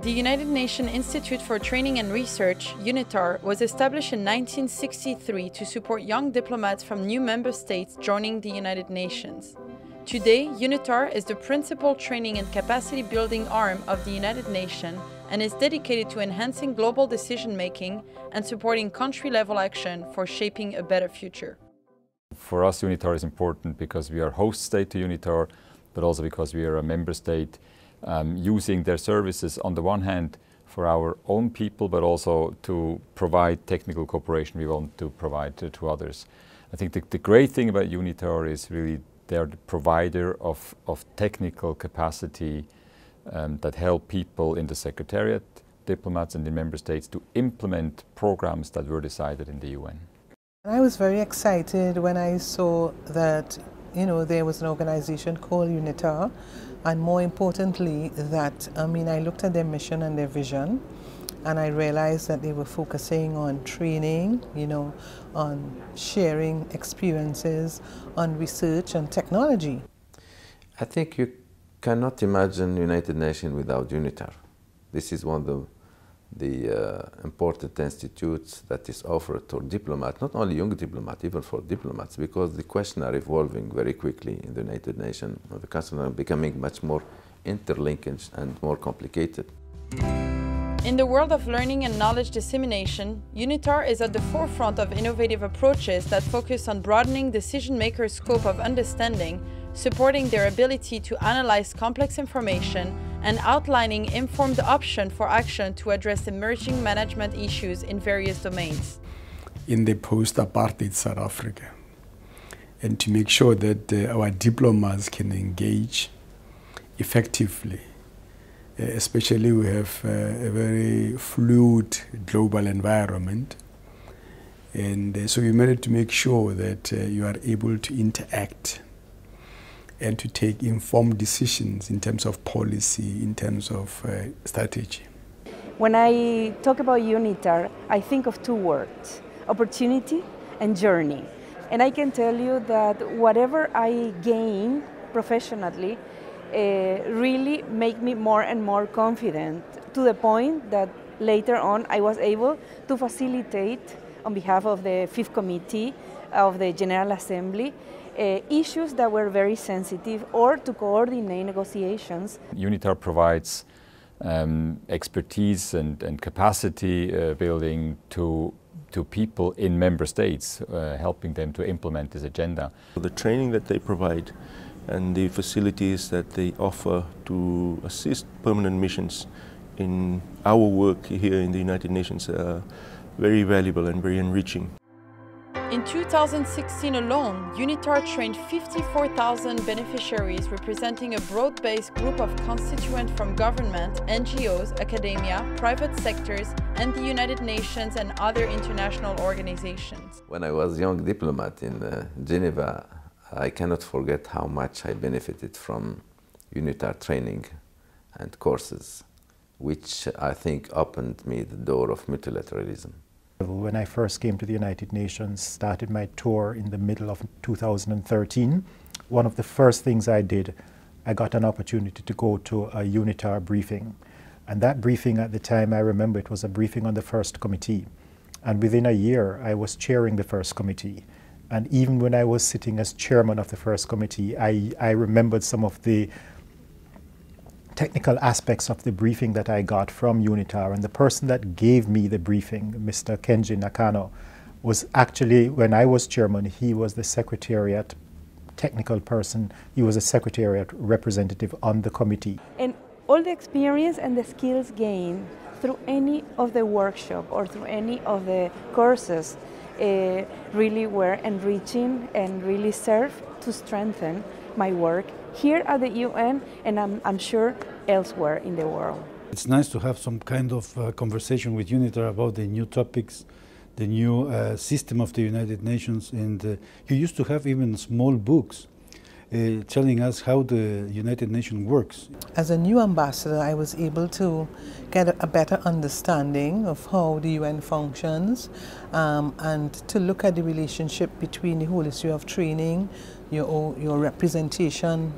The United Nations Institute for Training and Research, UNITAR, was established in 1963 to support young diplomats from new member states joining the United Nations. Today, UNITAR is the principal training and capacity building arm of the United Nations and is dedicated to enhancing global decision-making and supporting country-level action for shaping a better future. For us, UNITAR is important because we are host state to UNITAR, but also because we are a member state using their services on the one hand for our own people, but also to provide technical cooperation we want to provide to others. I think the great thing about UNITAR is really they're the provider of technical capacity that help people in the Secretariat, diplomats and the member states to implement programs that were decided in the UN. I was very excited when I saw that, there was an organization called UNITAR, and more importantly that, I looked at their mission and their vision, and I realized that they were focusing on training, on sharing experiences, on research and technology. I think you cannot imagine United Nations without UNITAR. This is one of the important institutes that is offered to diplomats, not only young diplomats, even for diplomats, because the questions are evolving very quickly in the United Nations. The questions are becoming much more interlinked and more complicated. In the world of learning and knowledge dissemination, UNITAR is at the forefront of innovative approaches that focus on broadening decision-makers' scope of understanding, supporting their ability to analyze complex information, and outlining informed options for action to address emerging management issues in various domains. In the post-apartheid South Africa, and to make sure that our diplomats can engage effectively. Especially we have a very fluid global environment, and so we managed to make sure that you are able to interact and to take informed decisions in terms of policy, in terms of strategy. When I talk about UNITAR, I think of two words: opportunity and journey. And I can tell you that whatever I gain professionally really make me more and more confident, to the point that later on I was able to facilitate, on behalf of the Fifth Committee of the General Assembly, issues that were very sensitive, or to coordinate negotiations. UNITAR provides expertise and capacity building to people in member states, helping them to implement this agenda. The training that they provide and the facilities that they offer to assist permanent missions in our work here in the United Nations are very valuable and very enriching. In 2016 alone, UNITAR trained 54,000 beneficiaries representing a broad-based group of constituents from government, NGOs, academia, private sectors, and the United Nations and other international organizations. When I was a young diplomat in Geneva, I cannot forget how much I benefited from UNITAR training and courses, which I think opened me the door of multilateralism. When I first came to the United Nations, started my tour in the middle of 2013, one of the first things I did, I got an opportunity to go to a UNITAR briefing. And that briefing at the time, I remember it was a briefing on the first committee. And within a year, I was chairing the first committee. And even when I was sitting as chairman of the first committee, I remembered some of the technical aspects of the briefing that I got from UNITAR. And the person that gave me the briefing, Mr. Kenji Nakano, was actually, when I was chairman, he was the secretariat technical person. He was a secretariat representative on the committee. And all the experience and the skills gained through any of the workshop or through any of the courses really were enriching and really served to strengthen my work here at the UN, and I'm sure elsewhere in the world. It's nice to have some kind of conversation with UNITAR about the new topics, the new system of the United Nations, and you used to have even small books telling us how the United Nations works. As a new ambassador, I was able to get a better understanding of how the UN functions and to look at the relationship between the whole issue of training, your representation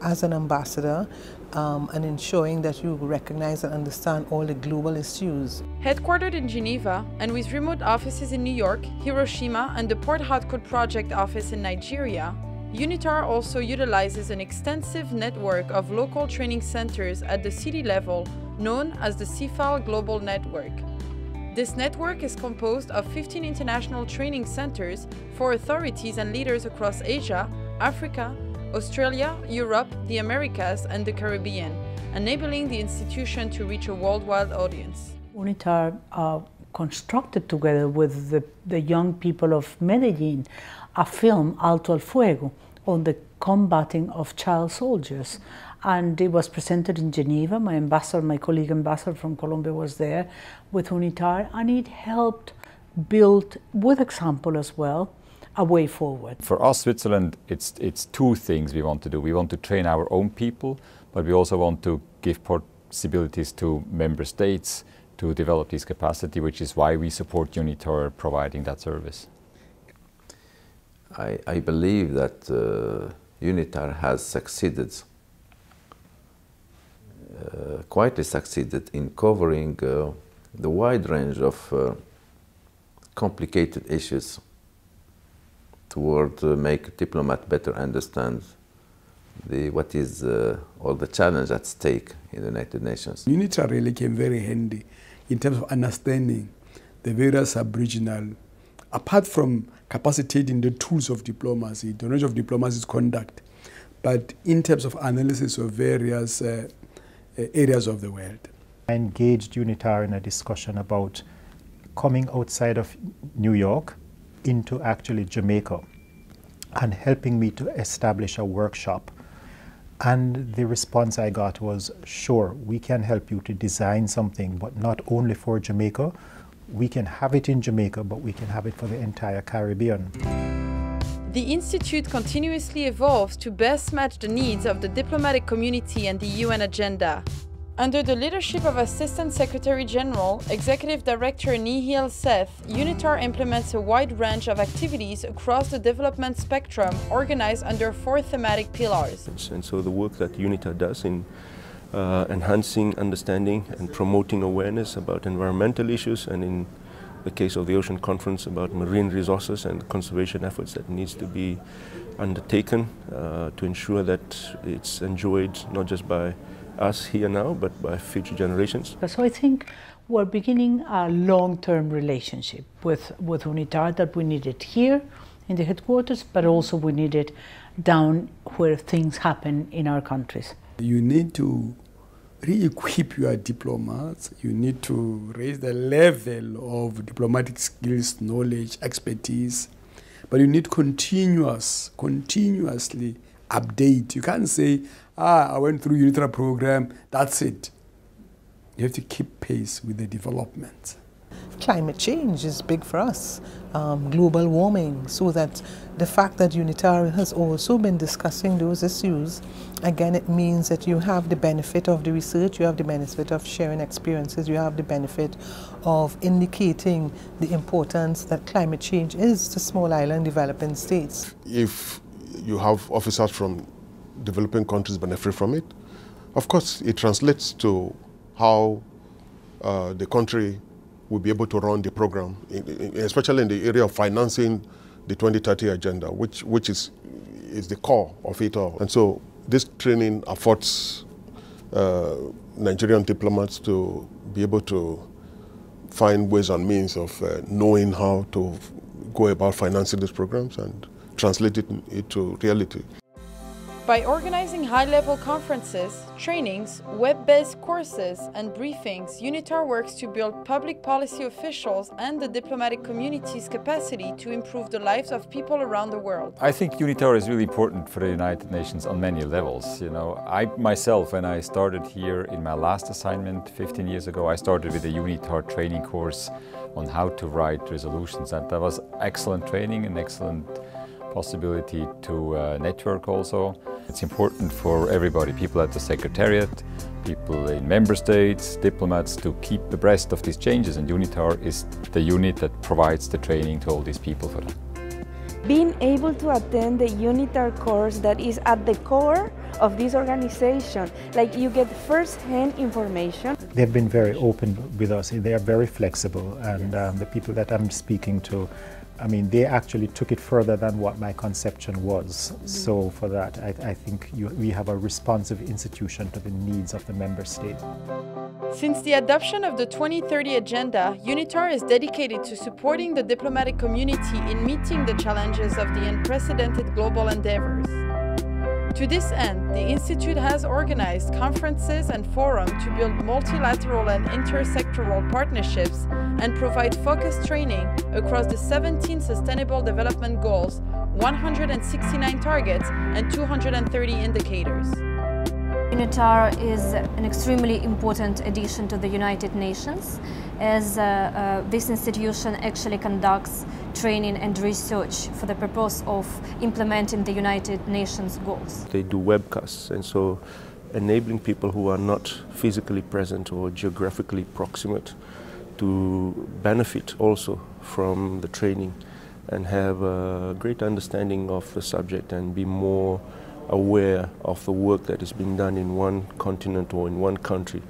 as an ambassador, and ensuring that you recognize and understand all the global issues. Headquartered in Geneva and with remote offices in New York, Hiroshima and the Port Harcourt project office in Nigeria, UNITAR also utilizes an extensive network of local training centers at the city level known as the CFAL Global Network. This network is composed of 15 international training centers for authorities and leaders across Asia, Africa, Australia, Europe, the Americas and the Caribbean, enabling the institution to reach a worldwide audience. UNITAR constructed together with the young people of Medellin a film, Alto al Fuego, on the combating of child soldiers. And it was presented in Geneva. My ambassador, my colleague ambassador from Colombia was there with UNITAR, and it helped build, with example as well, a way forward. For us, Switzerland, it's two things we want to do. We want to train our own people, but we also want to give possibilities to member states to develop this capacity, which is why we support UNITAR providing that service. I believe that UNITAR has succeeded, quietly succeeded in covering the wide range of complicated issues toward make diplomat better understand what is all the challenge at stake in the United Nations. UNITAR really came very handy in terms of understanding the various sub-regional, apart from capacitating the tools of diplomacy, the knowledge of diplomacy's conduct, but in terms of analysis of various areas of the world. I engaged UNITAR in a discussion about coming outside of New York into actually Jamaica and helping me to establish a workshop. And the response I got was, sure, we can help you to design something, but not only for Jamaica. We can have it in Jamaica, but we can have it for the entire Caribbean. The Institute continuously evolves to best match the needs of the diplomatic community and the UN agenda. Under the leadership of Assistant Secretary General, Executive Director Nihil Seth, UNITAR implements a wide range of activities across the development spectrum organized under 4 thematic pillars. And so the work that UNITAR does in enhancing understanding and promoting awareness about environmental issues, and in the case of the Ocean Conference about marine resources and conservation efforts that needs to be undertaken to ensure that it's enjoyed not just by us here now, but by future generations. So I think we're beginning a long-term relationship with UNITAR that we needed here in the headquarters, but also we need it down where things happen in our countries. You need to re-equip your diplomats. You need to raise the level of diplomatic skills, knowledge, expertise. But you need continuously update. You can't say, I went through UNITAR program, that's it. You have to keep pace with the development. Climate change is big for us, global warming, so that the fact that UNITAR has also been discussing those issues, again, it means that you have the benefit of the research, you have the benefit of sharing experiences, you have the benefit of indicating the importance that climate change is to small island developing states. If you have officers from developing countries benefit from it, of course it translates to how the country will be able to run the program, especially in the area of financing the 2030 agenda, which is the core of it all. And so this training affords Nigerian diplomats to be able to find ways and means of knowing how to go about financing these programs and translate it into reality. By organizing high-level conferences, trainings, web-based courses, and briefings, UNITAR works to build public policy officials and the diplomatic community's capacity to improve the lives of people around the world. I think UNITAR is really important for the United Nations on many levels. You know, I myself, when I started here in my last assignment 15 years ago, I started with a UNITAR training course on how to write resolutions, and that was excellent training and excellent possibility to network also. It's important for everybody, people at the Secretariat, people in member states, diplomats, to keep abreast of these changes, and UNITAR is the unit that provides the training to all these people for that. Being able to attend the UNITAR course that is at the core of this organization, like you get first-hand information. They've been very open with us. They are very flexible, and the people that I'm speaking to, I mean, they actually took it further than what my conception was. So for that, I think we have a responsive institution to the needs of the member state. Since the adoption of the 2030 Agenda, UNITAR is dedicated to supporting the diplomatic community in meeting the challenges of the unprecedented global endeavors. To this end, the Institute has organized conferences and forums to build multilateral and intersectoral partnerships and provide focused training across the 17 Sustainable Development Goals, 169 targets, and 230 indicators. UNITAR is an extremely important addition to the United Nations, as this institution actually conducts training and research for the purpose of implementing the United Nations goals. They do webcasts, and so enabling people who are not physically present or geographically proximate to benefit also from the training and have a great understanding of the subject and be more aware of the work that is being done in one continent or in one country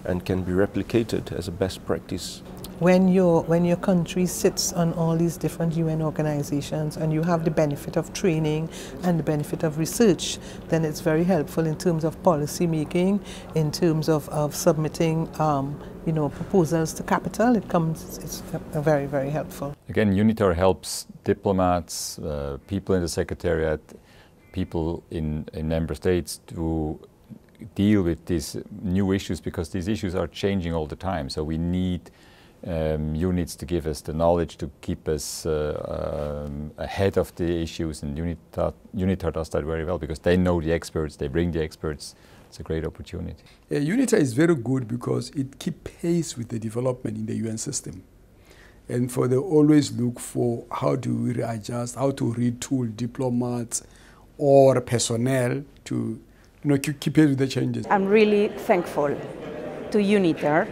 and can be replicated as a best practice. When your country sits on all these different UN organizations and you have the benefit of training and the benefit of research, then it's very helpful in terms of policy making, in terms of submitting proposals to capital. It's very, very helpful. Again, UNITAR helps diplomats, people in the Secretariat, people in member states to deal with these new issues, because these issues are changing all the time. So we need units to give us the knowledge to keep us ahead of the issues, and UNITAR does that very well because they know the experts, they bring the experts. It's a great opportunity. UNITAR is very good because it keeps pace with the development in the UN system. And they always look for how do we readjust, how to retool diplomats or personnel to keep pace with the changes. I'm really thankful to UNITAR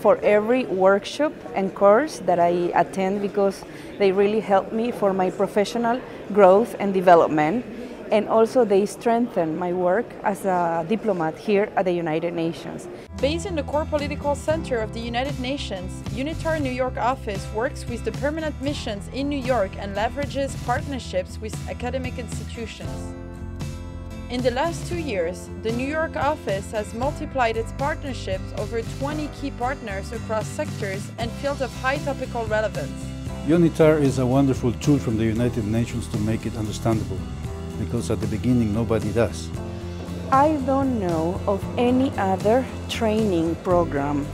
for every workshop and course that I attend, because they really help me for my professional growth and development, and also they strengthen my work as a diplomat here at the United Nations. Based in the core political center of the United Nations, UNITAR New York office works with the permanent missions in New York and leverages partnerships with academic institutions. In the last 2 years, the New York office has multiplied its partnerships over 20 key partners across sectors and fields of high topical relevance. UNITAR is a wonderful tool from the United Nations to make it understandable, because at the beginning nobody does. I don't know of any other training program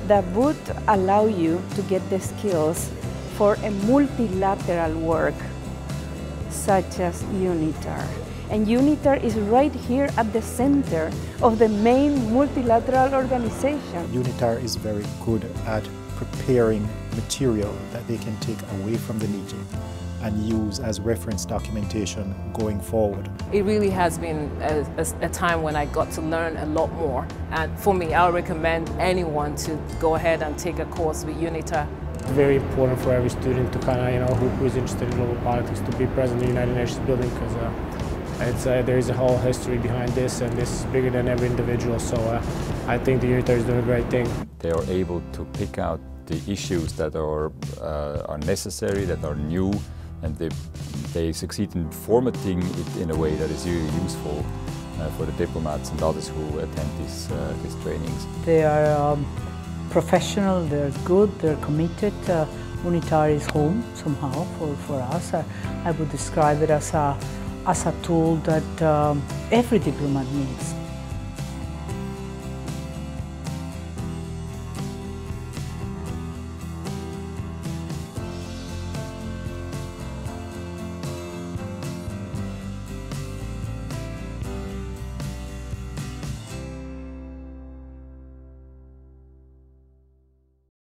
that would allow you to get the skills for a multilateral work such as UNITAR. And UNITAR is right here at the center of the main multilateral organization. UNITAR is very good at preparing material that they can take away from the meeting and use as reference documentation going forward. It really has been a time when I got to learn a lot more. And for me, I would recommend anyone to go ahead and take a course with UNITAR. It's very important for every student to who is interested in global politics to be present in the United Nations building, because there is a whole history behind this, and this is bigger than every individual. So I think the UNITAR is doing a great thing. They are able to pick out the issues that are necessary, that are new, and they succeed in formatting it in a way that is really useful for the diplomats and others who attend these trainings. They are professional, they're good, they're committed. UNITAR is home somehow for us. I would describe it as a tool that every diplomat needs.